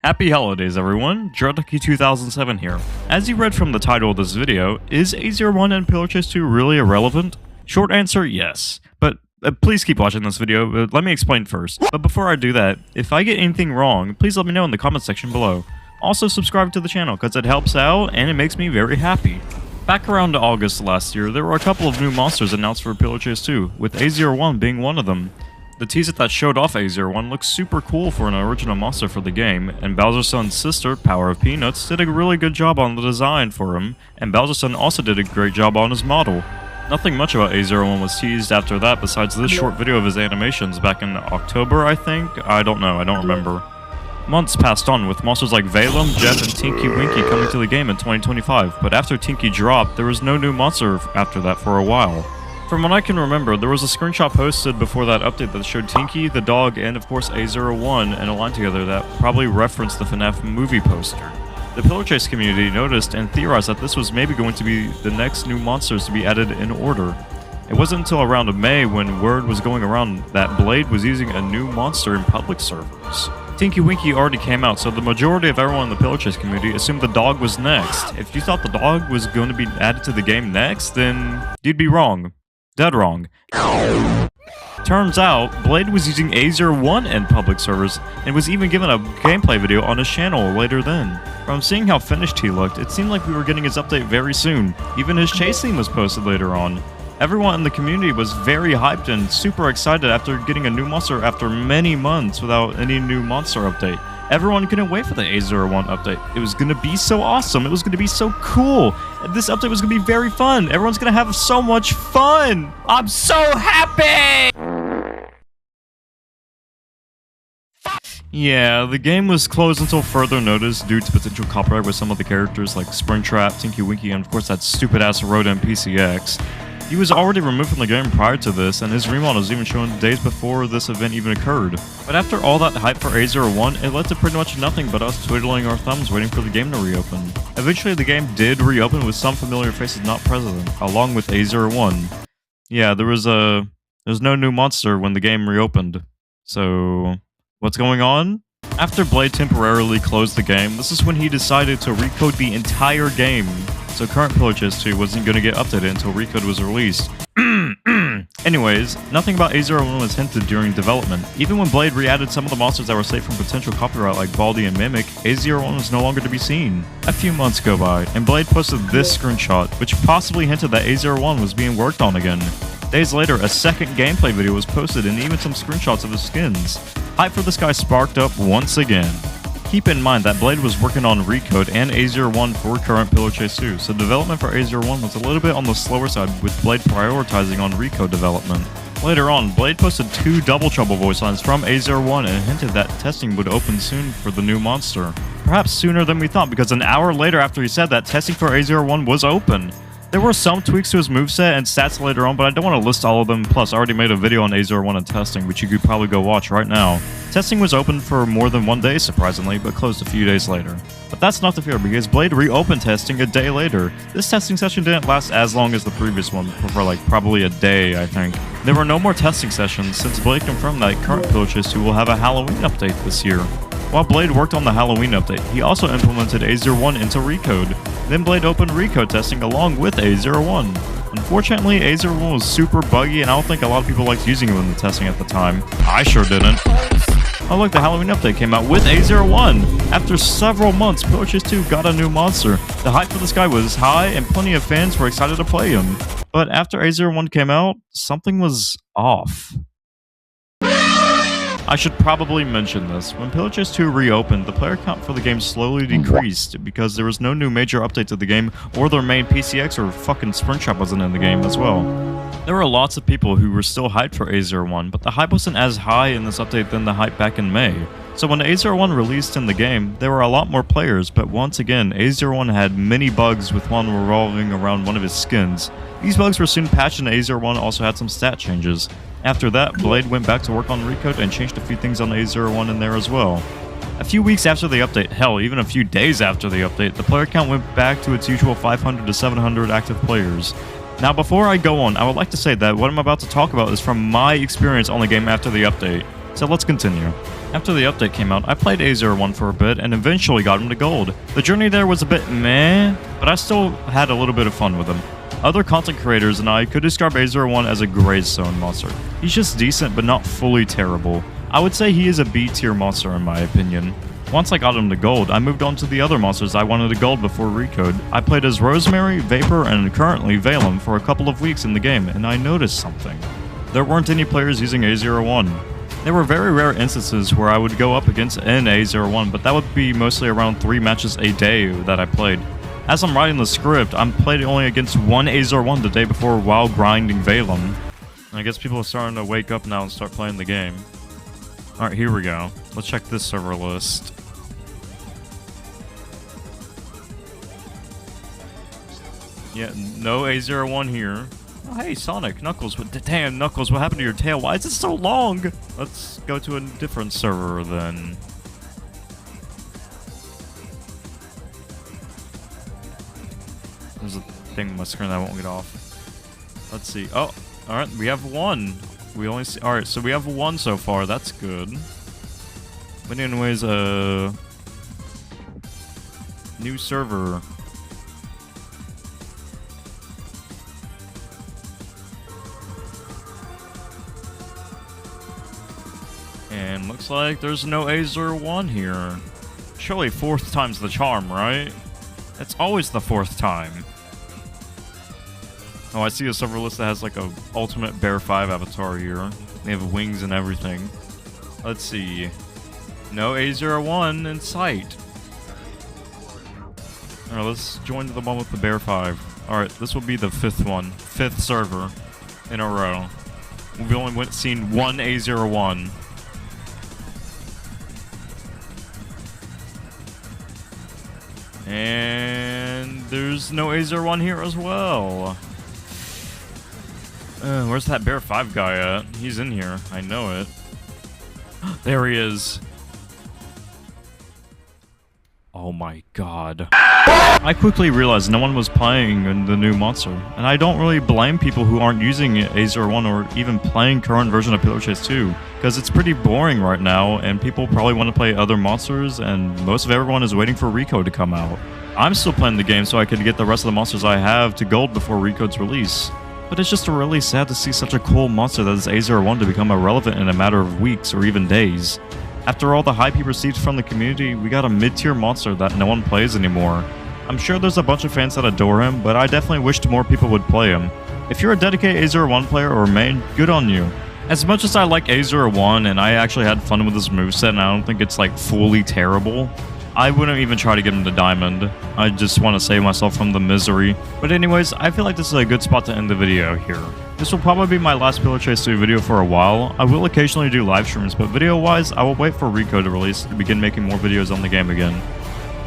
Happy holidays everyone, Dreadlucky2007 here. As you read from the title of this video, is A01 and Pillar Chase 2 really irrelevant? Short answer, yes. But please keep watching this video, let me explain first. But before I do that, if I get anything wrong, please let me know in the comment section below. Also subscribe to the channel, because it helps out and it makes me very happy. Back around August last year, there were a couple of new monsters announced for Pillar Chase 2, with A01 being one of them. The teaser that showed off A01 looks super cool for an original monster for the game, and bowserson's sister, Power of Peanuts, did a really good job on the design for him, and bowserson also did a great job on his model. Nothing much about A01 was teased after that besides this short video of his animations back in October, I think? I don't know, I don't remember. Months passed on with monsters like Valem, Jeff, and Tinky Winky coming to the game in 2025, but after Tinky dropped, there was no new monster after that for a while. From what I can remember, there was a screenshot posted before that update that showed Tinky, the dog, and of course A01 in a line together that probably referenced the FNAF movie poster. The Pillar Chase community noticed and theorized that this was maybe going to be the next new monsters to be added in order. It wasn't until around May when word was going around that Blade was using a new monster in public servers. Tinky Winky already came out, so the majority of everyone in the Pillar Chase community assumed the dog was next. If you thought the dog was going to be added to the game next, then you'd be wrong. Dead wrong. Turns out, Blade was using A01 in public servers, and was even given a gameplay video on his channel later then. From seeing how finished he looked, it seemed like we were getting his update very soon. Even his chase scene was posted later on. Everyone in the community was very hyped and super excited after getting a new monster after many months without any new monster update. Everyone couldn't wait for the A01 update. It was gonna be so awesome. It was gonna be so cool. This update was gonna be very fun. Everyone's gonna have so much fun. I'm so happy! Yeah, the game was closed until further notice due to potential copyright with some of the characters like Springtrap, Tinky Winky, and of course that stupid ass rodent PCX. He was already removed from the game prior to this, and his remodel was even shown days before this event even occurred. But after all that hype for A01, it led to pretty much nothing but us twiddling our thumbs waiting for the game to reopen. Eventually the game did reopen with some familiar faces not present, along with A01. Yeah, there's no new monster when the game reopened. So, what's going on? After Blade temporarily closed the game, this is when he decided to recode the entire game. So current Pillar Chase 2 wasn't going to get updated until Recode was released. Anyways, nothing about A01 was hinted during development. Even when Blade re-added some of the monsters that were safe from potential copyright like Baldi and Mimic, A01 was no longer to be seen. A few months go by, and Blade posted this screenshot, which possibly hinted that A01 was being worked on again. Days later, a second gameplay video was posted and even some screenshots of the skins. Hype for this guy sparked up once again. Keep in mind that Blade was working on Recode and A01 for current Pillar Chase 2, so development for A01 was a little bit on the slower side with Blade prioritizing on Recode development. Later on, Blade posted 2 Double Trouble voice lines from A01 and hinted that testing would open soon for the new monster. Perhaps sooner than we thought, because an hour later after he said that, testing for A01 was open. There were some tweaks to his moveset and stats later on, but I don't want to list all of them, plus I already made a video on A01 and testing, which you could probably go watch right now. Testing was open for more than 1 day, surprisingly, but closed a few days later. But that's not the fear, because Blade reopened testing a day later. This testing session didn't last as long as the previous one, for like probably a day, I think. There were no more testing sessions, since Blade confirmed that current Pillar Chase 2 will have a Halloween update this year. While Blade worked on the Halloween update, he also implemented A01 into Recode. Then Blade opened Recode testing along with A01. Unfortunately, A01 was super buggy and I don't think a lot of people liked using it in the testing at the time. I sure didn't. Oh look, the Halloween update came out with A01! After several months, Pillar Chase 2 got a new monster. The hype for this guy was high and plenty of fans were excited to play him. But after A01 came out, something was off. I should probably mention this. When Pillar Chase 2 reopened, the player count for the game slowly decreased because there was no new major update to the game, or their main PCX or fucking Springtrap wasn't in the game as well. There were lots of people who were still hyped for A01, but the hype wasn't as high in this update than the hype back in May. So when A01 released in the game, there were a lot more players, but once again, A01 had many bugs with one revolving around one of his skins. These bugs were soon patched and A01 also had some stat changes. After that, Blade went back to work on Recode and changed a few things on A01 in there as well. A few weeks after the update, hell, even a few days after the update, the player count went back to its usual 500 to 700 active players. Now before I go on, I would like to say that what I'm about to talk about is from my experience on the game after the update. So let's continue. After the update came out, I played A01 for a bit and eventually got him to gold. The journey there was a bit meh, but I still had a little bit of fun with him. Other content creators and I could describe A01 as a gray zone monster. He's just decent but not fully terrible. I would say he is a B tier monster in my opinion. Once I got him to gold, I moved on to the other monsters I wanted to gold before Recode. I played as Rosemary, Vapor, and currently Valem for a couple of weeks in the game, and I noticed something. There weren't any players using A01. There were very rare instances where I would go up against an A01, but that would be mostly around 3 matches a day that I played. As I'm writing the script, I'm played only against one A01 the day before while grinding Valem. I guess people are starting to wake up now and start playing the game. Alright, here we go. Let's check this server list. Yeah, no A01 here. Oh, hey, Sonic, Knuckles. Damn, Knuckles, what happened to your tail? Why is it so long? Let's go to a different server then. There's a thing on my screen that I won't get off. Let's see. Oh, alright, we have one. We only see. Alright, so we have one so far. That's good. But anyways, new server. And looks like there's no A01 here. Surely 4th time's the charm, right? It's always the 4th time. Oh, I see a server list that has like a ultimate Bear 5 avatar here. They have wings and everything. Let's see. No A01 in sight. Alright, let's join the one with the Bear 5. Alright, this will be the 5th one. 5th server in a row. We've only seen one A01. And there's no A01 here as well. Where's that Bear 5 guy at? He's in here. I know it. There he is. Oh my god. I quickly realized no one was playing the new monster, and I don't really blame people who aren't using A01 or even playing current version of Pillar Chase 2, because it's pretty boring right now, and people probably want to play other monsters, and most of everyone is waiting for Recode to come out. I'm still playing the game so I can get the rest of the monsters I have to gold before Recode's release. But it's just really sad to see such a cool monster that is A01 to become irrelevant in a matter of weeks or even days. After all the hype he received from the community, we got a mid-tier monster that no one plays anymore. I'm sure there's a bunch of fans that adore him, but I definitely wished more people would play him. If you're a dedicated A01 player or main, good on you. As much as I like A01 and I actually had fun with his moveset and I don't think it's like fully terrible, I wouldn't even try to get him to Diamond. I just want to save myself from the misery. But anyways, I feel like this is a good spot to end the video here. This will probably be my last Pillar Chase 2 video for a while. I will occasionally do live streams, but video-wise, I will wait for Recode to release to begin making more videos on the game again.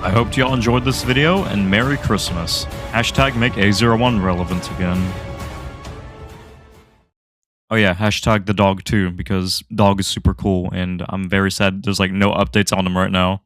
I hope y'all enjoyed this video, and Merry Christmas. Hashtag make A01 relevant again. Oh yeah, hashtag the dog too, because dog is super cool, and I'm very sad there's like no updates on him right now.